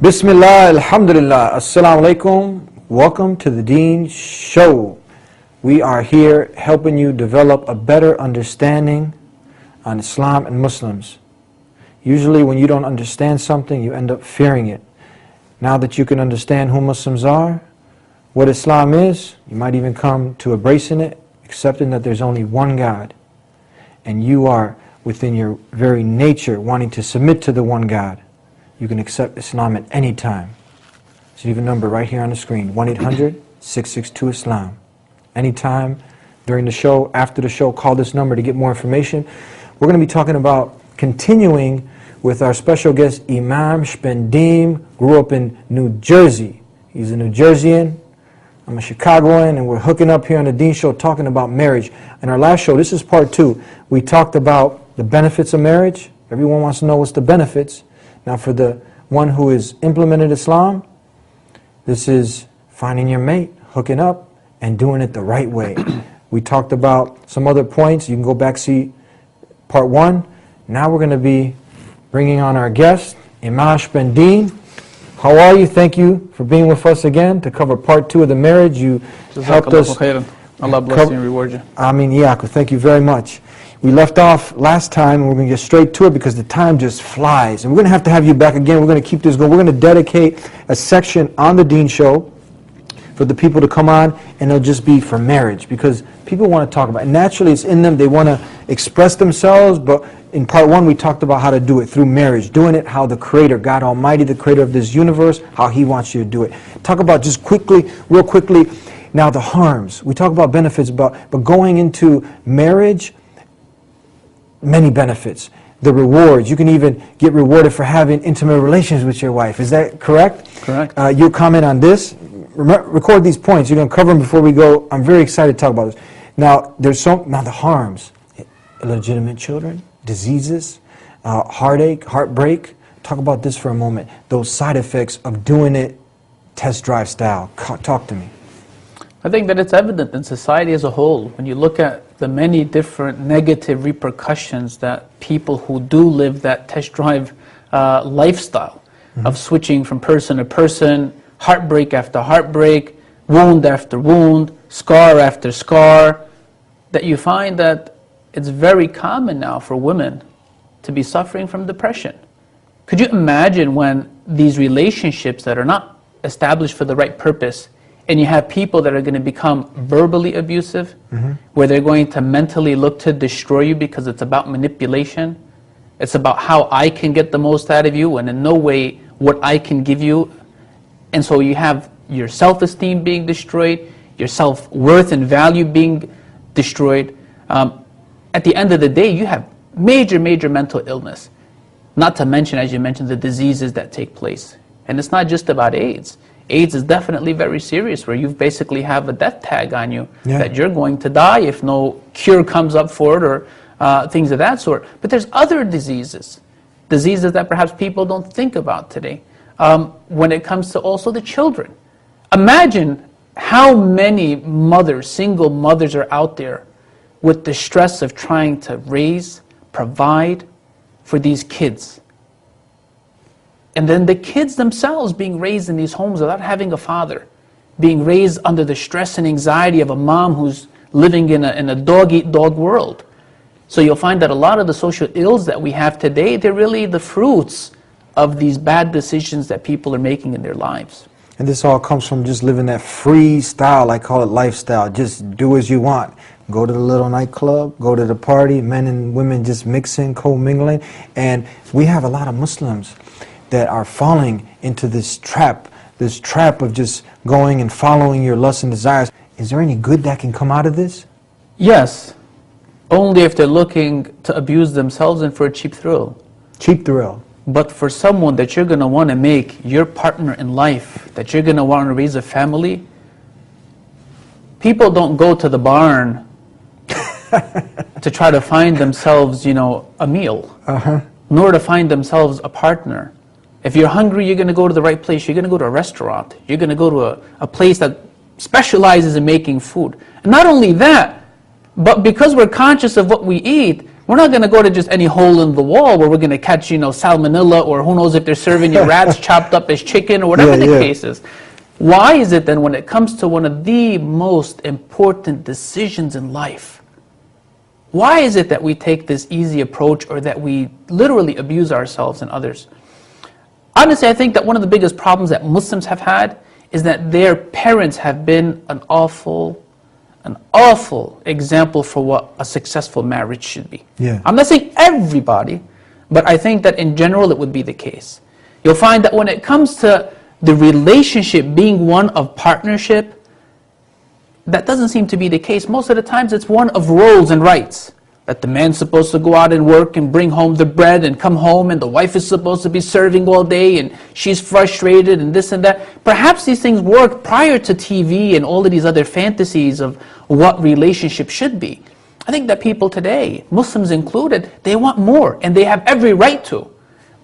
Bismillah, Alhamdulillah, Assalamu alaikum. Welcome to the Deen Show. We are here helping you develop a better understanding on Islam and Muslims. Usually when you don't understand something, you end up fearing it. Now that you can understand who Muslims are, what Islam is, you might even come to embracing it, accepting that there's only one God. And you are within your very nature wanting to submit to the one God. You can accept Islam at any time. So you have a number right here on the screen, 1-800-662-ISLAM. Anytime during the show, after the show, call this number to get more information. We're going to be talking about continuing with our special guest, Imam Shpendim. Grew up in New Jersey. He's a New Jerseyan. I'm a Chicagoan, and we're hooking up here on the Deen Show talking about marriage. In our last show, this is part 2, we talked about the benefits of marriage. Everyone wants to know what's the benefits. Now for the one who has implemented Islam, this is finding your mate, hooking up, and doing it the right way. We talked about some other points. You can go back, see part 1. Now we're going to be bringing on our guest, Imam Shpendim. How are you? Thank you for being with us again to cover part 2 of the marriage. You helped us. Allah bless you and reward you. Ameen Yaku. Thank you very much. We left off last time, and we're going to get straight to it because the time just flies. And we're going to have you back again. We're going to keep this going. We're going to dedicate a section on the Deen Show for the people to come on, and it'll just be for marriage because people want to talk about it. Naturally, it's in them. They want to express themselves, but in part 1, we talked about how to do it through marriage, doing it how the Creator, God Almighty, the Creator of this universe, how He wants you to do it. Talk about just quickly, real quickly, now the harms. We talk about benefits, but going into marriage, many benefits. The rewards, you can even get rewarded for having intimate relations with your wife. Is that correct? Correct. You'll comment on this. Record these points. You're going to cover them before we go. I'm very excited to talk about this. Now, now the harms. Illegitimate children, diseases, heartache, heartbreak. Talk about this for a moment. Those side effects of doing it test drive style. Talk to me. I think that it's evident in society as a whole. When you look at the many different negative repercussions that people who do live that test drive lifestyle of switching from person to person, heartbreak after heartbreak, wound after wound, scar after scar, that you find that it's very common now for women to be suffering from depression. Could you imagine when these relationships that are not established for the right purpose, and you have people that are going to become verbally abusive, where they're going to mentally look to destroy you because it's about manipulation. It's about how I can get the most out of you and in no way what I can give you. And so you have your self-esteem being destroyed, your self-worth and value being destroyed. At the end of the day, you have major mental illness. Not to mention, as you mentioned, the diseases that take place. And it's not just about AIDS. AIDS is definitely very serious, where you basically have a death tag on you, that you're going to die if no cure comes up for it or things of that sort. But there's other diseases that perhaps people don't think about today. When it comes to also the children. Imagine how many mothers, single mothers are out there with the stress of trying to raise, provide for these kids. And then the kids themselves being raised in these homes without having a father, being raised under the stress and anxiety of a mom who's living in a dog-eat-dog world. So you'll find that a lot of the social ills that we have today, they're really the fruits of these bad decisions that people are making in their lives. And this all comes from just living that freestyle, I call it lifestyle. Just do as you want. Go to the little nightclub, go to the party, men and women just mixing, co-mingling. And we have a lot of Muslims that are falling into this trap of just going and following your lusts and desires. Is there any good that can come out of this? Yes, only if they're looking to abuse themselves and for a cheap thrill. Cheap thrill. But for someone that you're going to want to make your partner in life, that you're going to want to raise a family, people don't go to the barn to try to find themselves, a meal, nor to find themselves a partner. If you're hungry, you're going to go to the right place. You're going to go to a restaurant. You're going to go to a place that specializes in making food. And not only that, but because we're conscious of what we eat, We're not going to go to just any hole in the wall where we're going to catch, salmonella, or who knows if they're serving you rats chopped up as chicken, or whatever the case is. Why is it then when it comes to one of the most important decisions in life, why is it that we take this easy approach, or that we literally abuse ourselves and others? Honestly, I think that one of the biggest problems that Muslims have had is that their parents have been an awful example for what a successful marriage should be. Yeah. I'm not saying everybody, but I think that in general it would be the case. You'll find that when it comes to the relationship being one of partnership, that doesn't seem to be the case. Most of the times it's one of roles and rights. That the man's supposed to go out and work and bring home the bread and come home, and the wife is supposed to be serving all day and she's frustrated and this and that. Perhaps these things worked prior to TV and all of these other fantasies of what relationship should be. I think that people today, Muslims included, they want more, and they have every right to.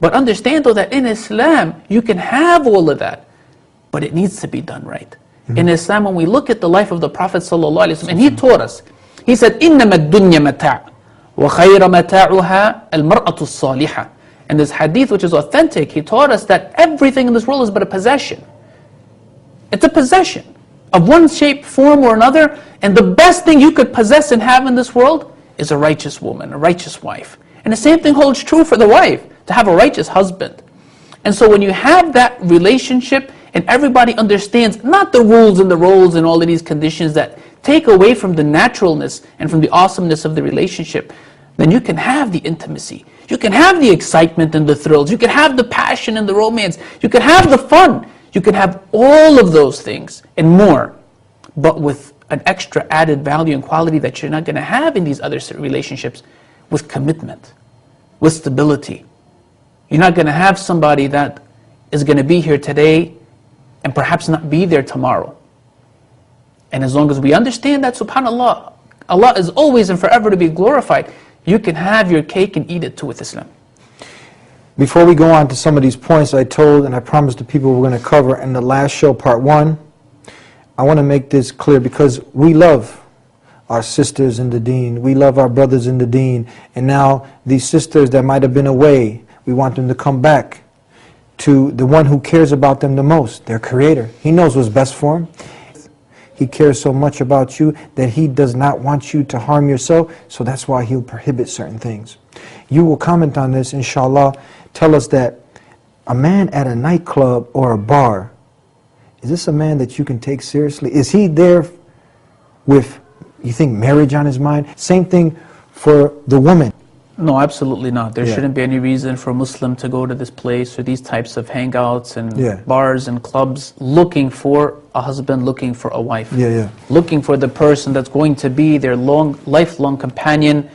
But understand though that in Islam, you can have all of that, but it needs to be done right. In Islam, when we look at the life of the Prophet ﷺ, and he taught us, he said, إِنَّمَا الدُّنْيَا مَتَاعٌ وَخَيْرَ مَتَاعُهَا الْمَرْأَةُ الصَّالِحَةُ. In this hadith, which is authentic, he taught us that everything in this world is but a possession. It's a possession of one shape, form, or another, and the best thing you could possess and have in this world is a righteous woman, a righteous wife. And the same thing holds true for the wife, to have a righteous husband. And so when you have that relationship, and everybody understands not the rules and the roles and all of these conditions that take away from the naturalness and from the awesomeness of the relationship, then you can have the intimacy. You can have the excitement and the thrills. You can have the passion and the romance. You can have the fun. You can have all of those things and more, but with an extra added value and quality that you're not going to have in these other relationships, with commitment, with stability. You're not going to have somebody that is going to be here today and perhaps not be there tomorrow. And as long as we understand that, subhanAllah, Allah is always and forever to be glorified, you can have your cake and eat it too with Islam. Before we go on to some of these points I told and I promised the people we're going to cover in the last show, part 1, I want to make this clear because we love our sisters in the deen, we love our brothers in the deen, and now these sisters that might have been away, we want them to come back to the one who cares about them the most, their Creator. He knows what's best for them. He cares so much about you that He does not want you to harm yourself, so that's why He'll prohibit certain things. You will comment on this, inshallah. Tell us that a man at a nightclub or a bar, is this a man that you can take seriously? Is he there with, you think, marriage on his mind? Same thing for the woman. No, absolutely not. There shouldn't be any reason for a Muslim to go to this place or these types of hangouts and bars and clubs looking for a husband, looking for a wife. Looking for the person that's going to be their lifelong companion,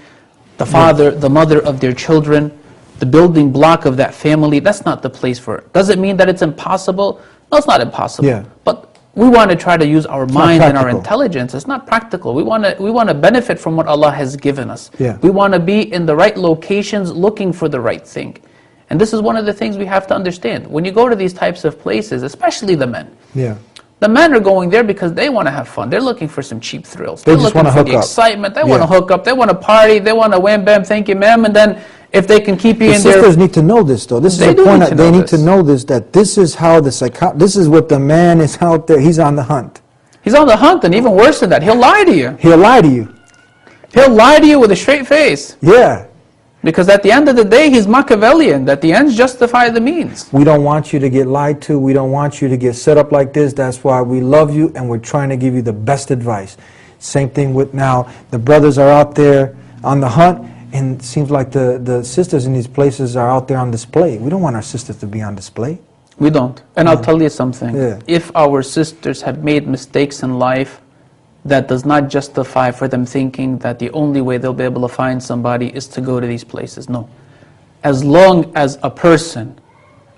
the father, the mother of their children, the building block of that family. That's not the place for it. Does it mean that it's impossible? No, it's not impossible. But we want to try to use our mind and our intelligence. It's not practical. We want to benefit from what Allah has given us. We want to be in the right locations looking for the right thing. And this is one of the things we have to understand. When you go to these types of places, especially the men, the men are going there because they want to have fun. They're looking for some cheap thrills. They're looking for the excitement. They want to hook up. They want to party. They want to wham bam, thank you ma'am. And then if they can keep you in there. Sisters need to know this though. This is a point that they need to know this, that this is how this is what the man is out there. He's on the hunt. He's on the hunt, and even worse than that, he'll lie to you. He'll lie to you. He'll lie to you with a straight face. Because at the end of the day, he's Machiavellian, that the ends justify the means. We don't want you to get lied to. We don't want you to get set up like this. That's why we love you and we're trying to give you the best advice. Same thing with now, the brothers are out there on the hunt, and it seems like the sisters in these places are out there on display. We don't want our sisters to be on display. We don't. And I'll tell you something. If our sisters have made mistakes in life, that does not justify for them thinking that the only way they'll be able to find somebody is to go to these places. No. As long as a person,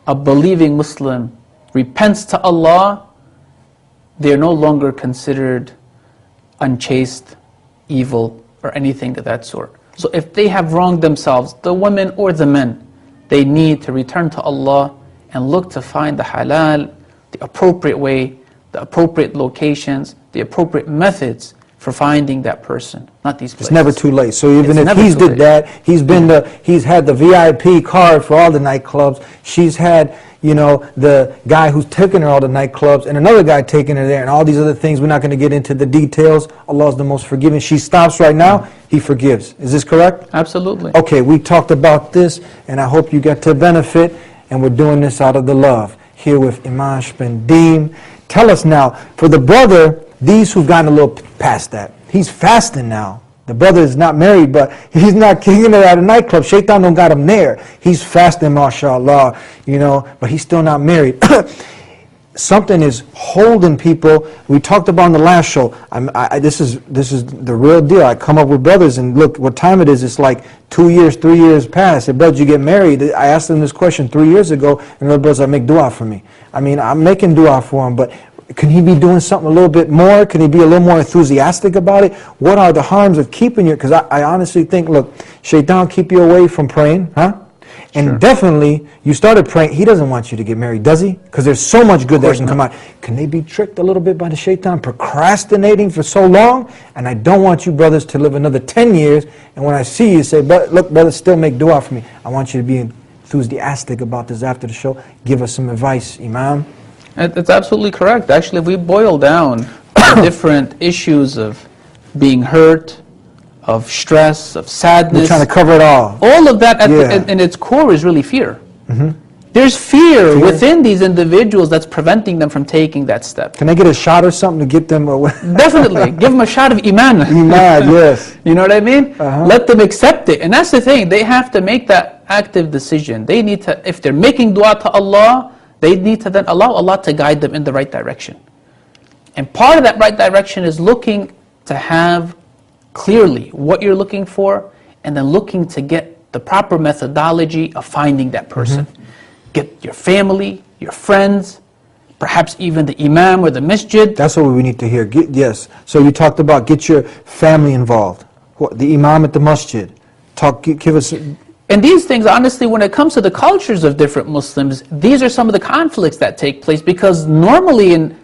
a believing Muslim, repents to Allah, they are no longer considered unchaste, evil, or anything of that sort. So if they have wronged themselves, the women or the men, they need to return to Allah and look to find the halal, the appropriate way, the appropriate locations, the appropriate methods for finding that person, not these places. It's never too late. So even It's if never he's too did late. that, he's had the VIP card for all the nightclubs. She's had, the guy who's taking her all the nightclubs and another guy taking her there and all these other things. We're not going to get into the details. Allah is the most forgiving. She stops right now, He forgives. Is this correct? Absolutely. Okay, we talked about this, and I hope you get to benefit, and we're doing this out of the love. Here with Imam Spendeem. Tell us now, for the brother, these who've gotten a little past that, he's fasting now. The brother is not married, but he's not kicking it at a nightclub. Shaitan don't got him there. He's fasting, mashallah, but he's still not married. Something is holding people. We talked about in the last show. This is the real deal. I come up with brothers and look what time it is. It's like 2 years, 3 years past. If brothers, you get married. I asked them this question 3 years ago, and the brothers, make dua for me. I'm making dua for him, but can he be doing something a little bit more? Can he be a little more enthusiastic about it? What are the harms of keeping you? Because I honestly think, look, Shaitan keep you away from praying, huh? And Sure. Definitely, you started praying. He doesn't want you to get married, does he? Because there's so much good that can come out. Can they be tricked a little bit by the Shaitan, procrastinating for so long? And I don't want you brothers to live another 10 years. And when I see you, say, look, brothers, still make dua for me. I want you to be enthusiastic about this after the show. Give us some advice, Imam. It's absolutely correct. Actually, if we boil down the different issues of being hurt, of stress, of sadness, We're trying to cover it all. All of that Yeah. in its core is really fear. There's fear within these individuals that's preventing them from taking that step. Can I get a shot or something to get them away? Definitely. Give them a shot of iman. Imam, yes. You know what I mean? Uh-huh. Let them accept it. And that's the thing. They have to make that active decision. They need to, if they're making dua to Allah, they need to then allow Allah to guide them in the right direction. And part of that right direction is looking to have clearly what you're looking for, and then looking to get the proper methodology of finding that person. Get your family, your friends, perhaps even the imam or the masjid. That's what we need to hear. Yes. So you talked about get your family involved. The imam at the masjid. Give us... And these things, honestly, when it comes to the cultures of different Muslims, these are some of the conflicts that take place, because normally in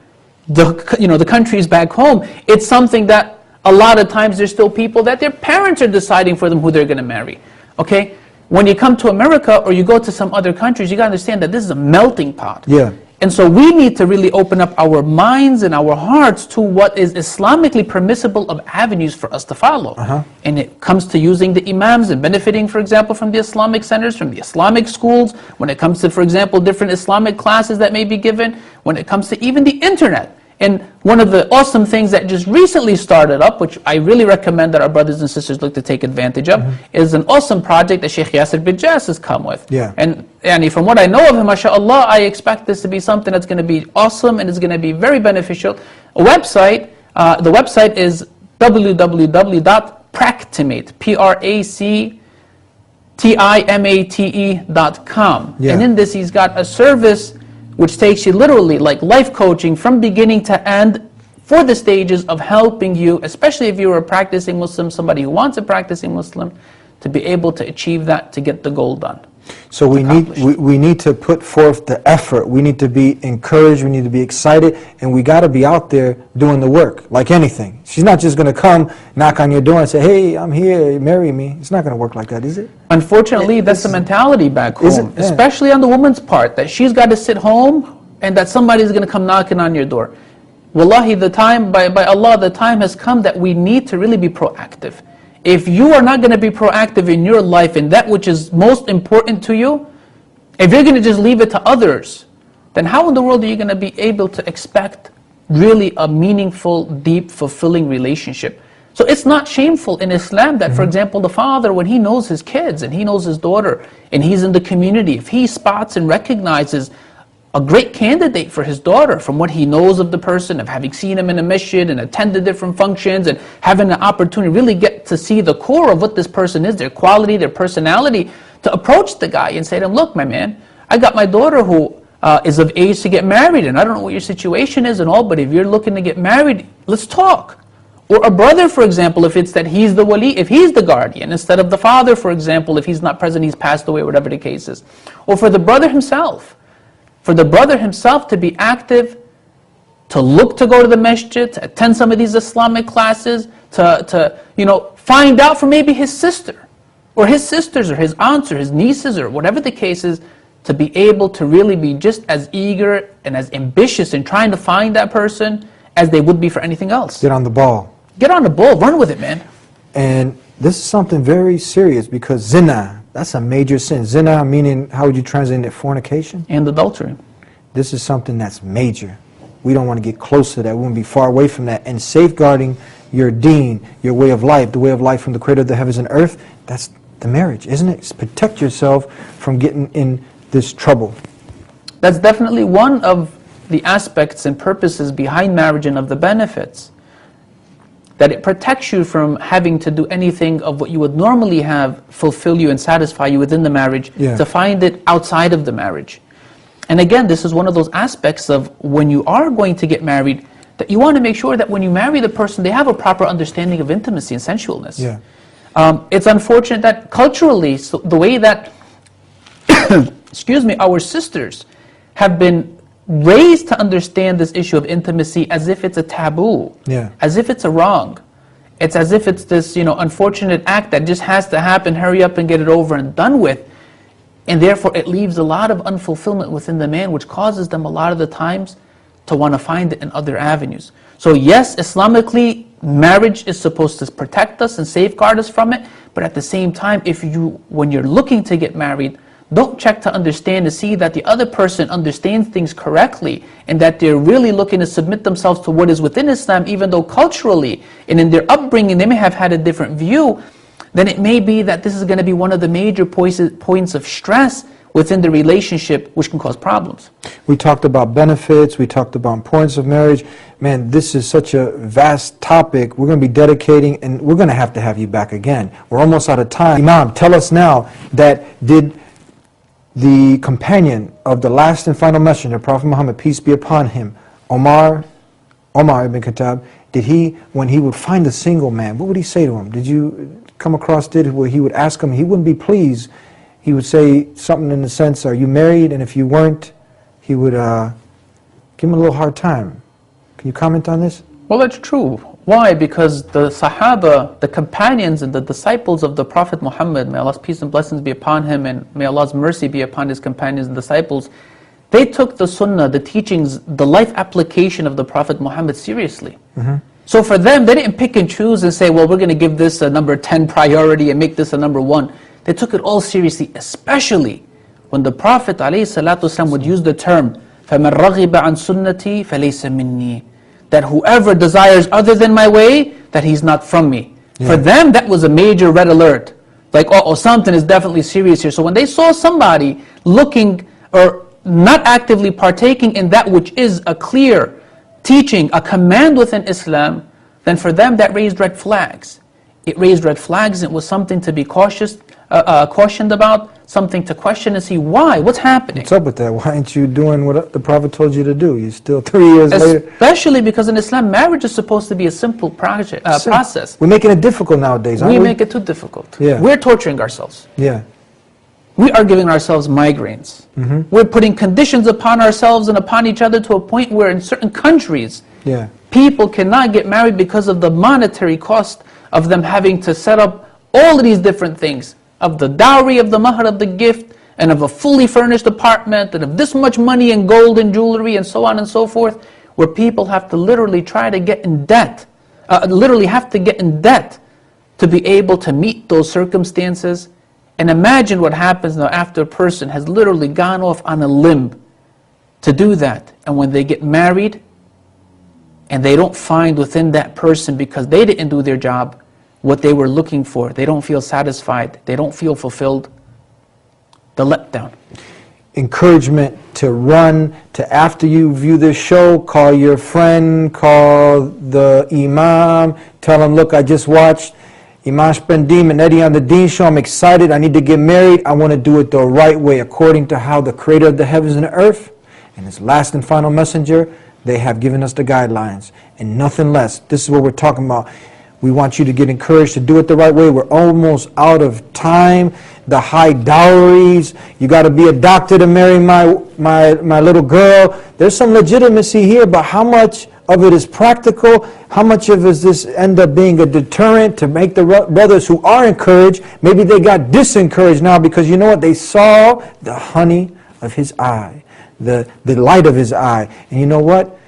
the countries back home, it's something that a lot of times there's still people that their parents are deciding for them who they're going to marry. Okay? When you come to America or you go to some other countries, you got to understand that this is a melting pot. Yeah. And so we need to really open up our minds and our hearts to what is Islamically permissible of avenues for us to follow. And it comes to using the imams and benefiting, for example, from the Islamic centers, from the Islamic schools, when it comes to, for example, different Islamic classes that may be given, when it comes to even the internet. And one of the awesome things that just recently started up, which I really recommend that our brothers and sisters look to take advantage of, is an awesome project that Sheikh Yasser bin Jas has come with. Yeah. And from what I know of him, mashallah, I expect this to be something that's going to be awesome and is going to be very beneficial. The website is www.practimate, PRACTIMATE.com. Yeah. And in this, he's got a service which takes you literally like life coaching from beginning to end for the stages of helping you, especially if you're a practicing Muslim, somebody who wants a practicing Muslim, to be able to achieve that, to get the goal done. So we need to put forth the effort. We need to be encouraged. We need to be excited, and we got to be out there doing the work. Like anything, she's not just going to come knock on your door and say, "Hey, I'm here. Marry me." It's not going to work like that, is it? Unfortunately, that's the mentality back Is home, it? Yeah. especially on the woman's part, that she's got to sit home and that somebody's going to come knocking on your door. Wallahi, the time, by Allah, the time has come that we need to really be proactive. If you are not going to be proactive in your life in that which is most important to you, if you're going to just leave it to others, then how in the world are you going to be able to expect really a meaningful, deep, fulfilling relationship? So it's not shameful in Islam that, for example, the father, when he knows his kids and he knows his daughter and he's in the community, if he spots and recognizes a great candidate for his daughter from what he knows of the person, of having seen him in a masjid and attended different functions and having an opportunity to really get to see the core of what this person is, their quality, their personality, to approach the guy and say to him, "Look, my man, I got my daughter who is of age to get married, and I don't know what your situation is and all, but if you're looking to get married, let's talk." Or a brother, for example, if it's that he's the wali, if he's the guardian, instead of the father, for example, if he's not present, he's passed away, whatever the case is. Or for the brother himself to be active, to look to go to the masjid, to attend some of these Islamic classes, to find out from maybe his sister, or his sisters, or his aunts, or his nieces, or whatever the case is, to be able to really be just as eager and as ambitious in trying to find that person as they would be for anything else. Get on the ball. Get on the ball, run with it, man. And this is something very serious because zina, that's a major sin. Zina meaning, how would you translate it? Fornication? And adultery. This is something that's major. We don't want to get close to that. We want to be far away from that. And safeguarding your deen, your way of life, the way of life from the creator of the heavens and earth, that's the marriage, isn't it? It's protect yourself from getting in this trouble. That's definitely one of the aspects and purposes behind marriage and of the benefits. That it protects you from having to do anything of what you would normally have fulfill you and satisfy you within the marriage, to find it outside of the marriage. And again, this is one of those aspects of when you are going to get married, that you want to make sure that when you marry the person, they have a proper understanding of intimacy and sensualness. It's unfortunate that culturally, so the way that excuse me, our sisters have been raised to understand this issue of intimacy as if it's a taboo, as if it's a wrong. It's as if it's this, unfortunate act that just has to happen, hurry up and get it over and done with. And therefore it leaves a lot of unfulfillment within the man, which causes them a lot of the times to want to find it in other avenues. So yes, Islamically, marriage is supposed to protect us and safeguard us from it, but at the same time, when you're looking to get married, don't check to understand to see that the other person understands things correctly and that they're really looking to submit themselves to what is within Islam, even though culturally and in their upbringing they may have had a different view. Then it may be that this is going to be one of the major points of stress within the relationship, which can cause problems. We talked about benefits, we talked about importance of marriage. Man, this is such a vast topic. We're going to be dedicating, and we're going to have you back again. We're almost out of time. Imam, tell us now, that did the companion of the last and final messenger, Prophet Muhammad, peace be upon him, Omar ibn Khattab, did he, when he would find a single man, what would he say to him? Did you come across it where he would ask him, he wouldn't be pleased, he would say something in the sense, are you married? And if you weren't, he would give him a little hard time. Can you comment on this? Well, that's true. Why? Because the Sahaba, the companions and the disciples of the Prophet Muhammad, may Allah's peace and blessings be upon him, and may Allah's mercy be upon his companions and disciples, they took the sunnah, the teachings, the life application of the Prophet Muhammad seriously. So for them, they didn't pick and choose and say, well, we're going to give this a number 10 priority and make this a number 1. They took it all seriously, especially when the Prophet ﷺ would use the term, فَمَنْ رَغِبَ عَنْ سُنَّتِي فَلَيْسَ مِنِّي, that whoever desires other than my way, that he's not from me. For them, that was a major red alert. Like, oh, something is definitely serious here. So when they saw somebody looking or not actively partaking in that which is a clear teaching, a command within Islam, then for them that raised red flags. It raised red flags, and it was something to be cautioned about, something to question and see why, what's happening. What's up with that? Why aren't you doing what the Prophet told you to do? You're still 3 years later. Especially because in Islam, marriage is supposed to be a simple process. We're making it difficult nowadays, aren't we? We make it too difficult. Yeah. We're torturing ourselves. Yeah. We are giving ourselves migraines. We're putting conditions upon ourselves and upon each other to a point where in certain countries, people cannot get married because of the monetary cost of them having to set up all of these different things, of the dowry, of the mahar, of the gift, and of a fully furnished apartment, and of this much money and gold and jewelry, and so on and so forth, where people have to literally try to get in debt, to be able to meet those circumstances. And imagine what happens now after a person has literally gone off on a limb to do that. And when they get married, and they don't find within that person, because they didn't do their job, what they were looking for, they don't feel satisfied, they don't feel fulfilled, the letdown. Encouragement to run, to after you view this show, call your friend, call the imam, tell him, look, I just watched Imam Spendim and Eddie on the Deen Show, I'm excited, I need to get married, I want to do it the right way, according to how the creator of the heavens and the earth, and his last and final messenger, they have given us the guidelines, and nothing less. This is what we're talking about. We want you to get encouraged to do it the right way. We're almost out of time. the high dowries. You got to be a doctor to marry my little girl. There's some legitimacy here, but how much of it is practical? How much of it does this end up being a deterrent to make the brothers who are encouraged, maybe they got disencouraged now because you know what? They saw the honey of his eye, the light of his eye. And you know what?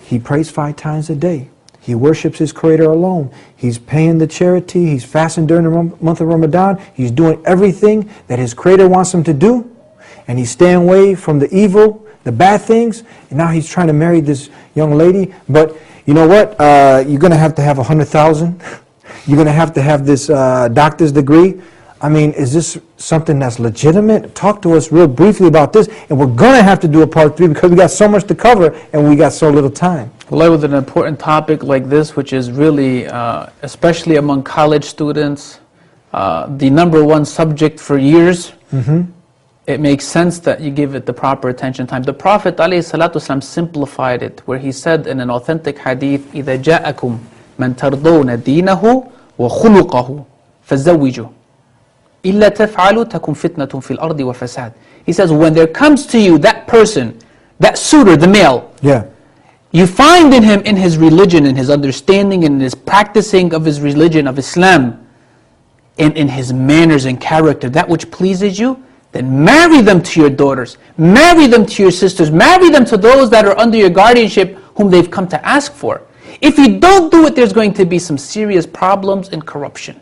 He prays 5 times a day. He worships his Creator alone. He's paying the charity. He's fasting during the month of Ramadan. He's doing everything that his Creator wants him to do. And he's staying away from the evil, the bad things. And now he's trying to marry this young lady. But you know what? You're going to have 100,000. You're going to have this doctor's degree. I mean, is this something that's legitimate? Talk to us real briefly about this. And we're going to have to do a part 3 because we got so much to cover and we got so little time. Well, with an important topic like this, which is really, especially among college students, the #1 subject for years, it makes sense that you give it the proper attention time. The Prophet ﷺ simplified it, where he said in an authentic hadith, إِذَا جَاءَكُمْ مَنْ تَرْضَوْنَ دِينَهُ وَخُلُقَهُ فَزَوِّجُوا إِلَّا تَفْعَلُوا تَكُنْ فِتْنَةٌ فِي الْأَرْضِ وَفَسَادٌ. He says, when there comes to you that person, that suitor, the male, you find in him, in his religion, in his understanding, in his practicing of his religion, of Islam, and in his manners and character, that which pleases you, then marry them to your daughters, marry them to your sisters, marry them to those that are under your guardianship whom they've come to ask for. If you don't do it, there's going to be some serious problems and corruption.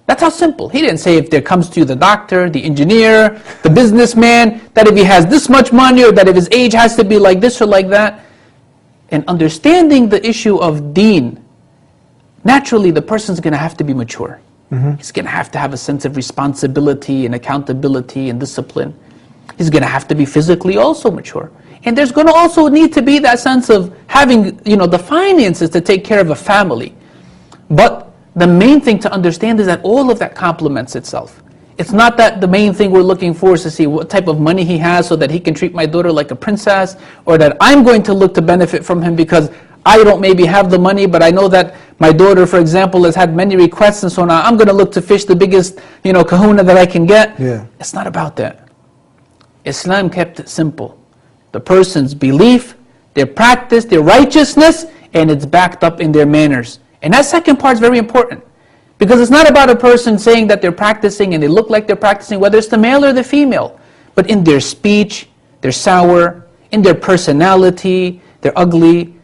That's how simple. He didn't say if there comes to you the doctor, the engineer, the businessman, that if he has this much money or that if his age has to be like this or like that. And understanding the issue of deen, naturally the person's going to have to be mature. He's going to have a sense of responsibility and accountability and discipline. He's going to have to be physically also mature. And there's going to also need to be that sense of having, the finances to take care of a family. But the main thing to understand is that all of that complements itself. It's not that the main thing we're looking for is to see what type of money he has so that he can treat my daughter like a princess, or that I'm going to look to benefit from him because I don't maybe have the money, but I know that my daughter, for example, has had many requests, and so now I'm going to look to fish the biggest, kahuna that I can get. It's not about that. Islam kept it simple. The person's belief, their practice, their righteousness, and it's backed up in their manners. And that second part is very important. Because it's not about a person saying that they're practicing and they look like they're practicing, whether it's the male or the female. But in their speech, they're sour, in their personality, they're ugly.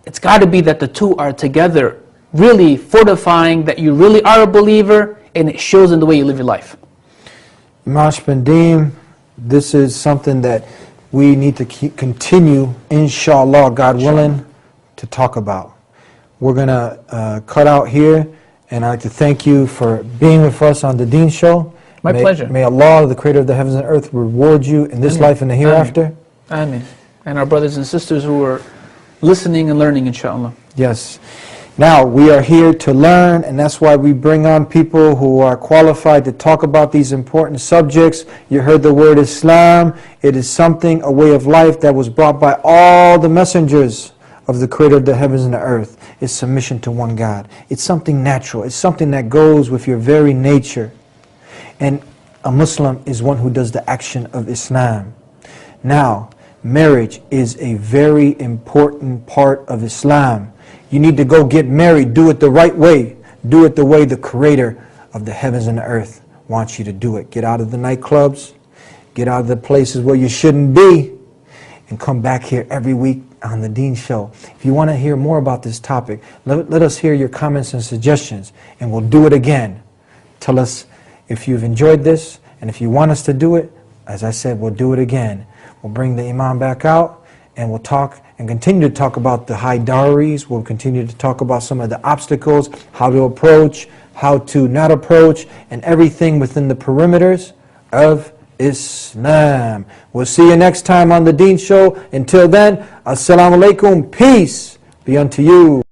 It's got to be that the two are together, really fortifying that you really are a believer, and it shows in the way you live your life. Imam Spendim, this is something that we need to continue, inshallah, God willing, to talk about. We're going to cut out here, and I'd like to thank you for being with us on the Deen Show. My pleasure. May Allah, the Creator of the heavens and earth, reward you in this life and the hereafter. Ameen. And our brothers and sisters who are listening and learning, inshallah. Yes. Now, we are here to learn, and that's why we bring on people who are qualified to talk about these important subjects. You heard the word Islam. It is something, a way of life that was brought by all the messengers of the Creator of the heavens and the earth. It's submission to one God. It's something natural. It's something that goes with your very nature. And a Muslim is one who does the action of Islam. Now, marriage is a very important part of Islam. You need to go get married. Do it the right way. Do it the way the Creator of the heavens and the earth wants you to do it. Get out of the nightclubs. Get out of the places where you shouldn't be. And come back here every week on the Deen Show. If you want to hear more about this topic, let us hear your comments and suggestions, and we'll do it again. Tell us if you've enjoyed this, and if you want us to do it, as I said, we'll do it again. We'll bring the Imam back out, and we'll talk and continue to talk about the high dowries. We'll continue to talk about some of the obstacles, how to approach, how to not approach, and everything within the perimeters of Islam. We'll see you next time on the Deen Show. Until then, Assalamu alaikum, peace be unto you.